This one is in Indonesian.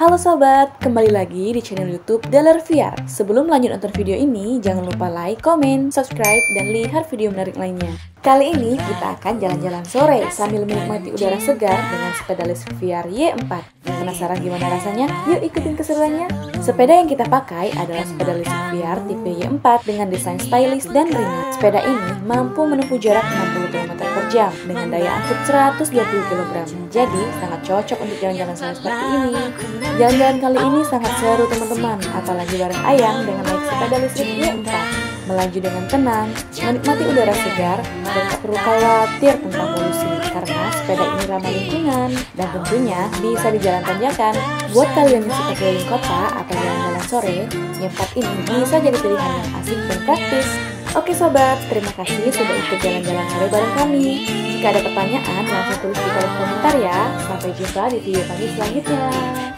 Halo sobat, kembali lagi di channel YouTube Daler VR. Sebelum lanjut nonton video ini, jangan lupa like, komen, subscribe, dan lihat video menarik lainnya. Kali ini kita akan jalan-jalan sore sambil menikmati udara segar dengan sepeda listrik VR Y4. Penasaran gimana rasanya? Yuk ikutin keseruannya. Sepeda yang kita pakai adalah sepeda listrik VR tipe Y4 dengan desain stylish dan ringan. Sepeda ini mampu menempuh jarak 60 km per jam dengan daya angkut 120 kg. Jadi sangat cocok untuk jalan-jalan sore seperti ini. Jalan-jalan kali ini sangat seru teman-teman, apalagi bareng Ayang dengan naik sepeda listrik Y4. Melaju dengan tenang, menikmati udara segar, dan tak perlu khawatir tentang polusi karena sepeda ini ramah lingkungan dan tentunya bisa di jalan tanjakan. Buat kalian yang suka keliling kota atau jalan-jalan sore, Y4 ini bisa jadi pilihan yang asik dan praktis. Oke sobat, terima kasih sudah ikut jalan-jalan sore bareng kami. Jika ada pertanyaan, langsung tulis di kolom komentar ya. Sampai jumpa di video kami selanjutnya.